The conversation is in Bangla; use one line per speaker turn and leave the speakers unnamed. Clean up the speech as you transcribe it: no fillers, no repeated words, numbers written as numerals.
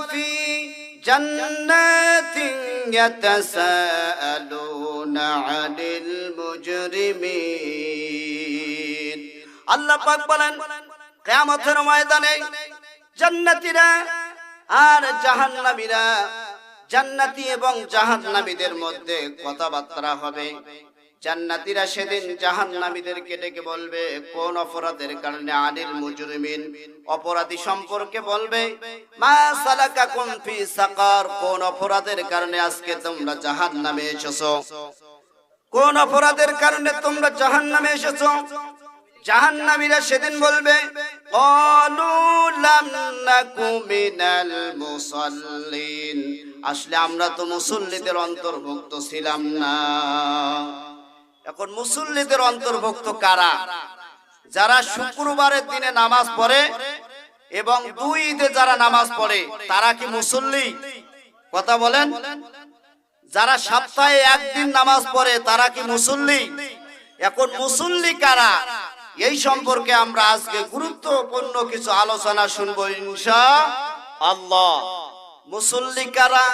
ফি জান্নাতিন ইয়াতাসাআলুনা আনিল মুজরিমিন। আল্লাহ পাক বলেন কিয়ামতের ময়দানে জান্নাতীরা আর জাহান্নামীরা, জান্নাতি এবং জাহান্নামীদের মধ্যে কথাবার্তা হবে। জান্নাতীরা সেদিন জাহান্নামীদেরকে ডেকে বলবে কোন অপরাধের কারণে, আনিল মুজরিমিন অপরাধী সম্পর্কে বলবে, মা সালাকাকুম ফি সাকার কোন অপরাধের কারণে আজকে তোমরা জাহান্নামে এসেছো, কোন অপরাধের কারণে তোমরা জাহান্নামে এসেছো। জাহান্নামীরা সেদিন বলবে ক্বালু লাম নাকু মিনাল মুসাল্লিন, আসলে আমরা তো মুসল্লিদের অন্তর্ভুক্ত ছিলাম না। এখন মুসল্লিদের অন্তর্ভুক্ত কারা? যারা শুক্রবারের দিনে নামাজ পড়ে এবং 2 ঈদে যারা নামাজ পড়ে তারা কি মুসল্লি? কথা বলেন। যারা সপ্তাহে একদিন নামাজ পড়ে তারা কি মুসল্লি? এখন মুসল্লি কারা এই সম্পর্কে আমরা আজকে গুরুত্বপূর্ণ কিছু আলোচনা শুনবো ইনশাআল্লাহ। মুসল্লি কারা?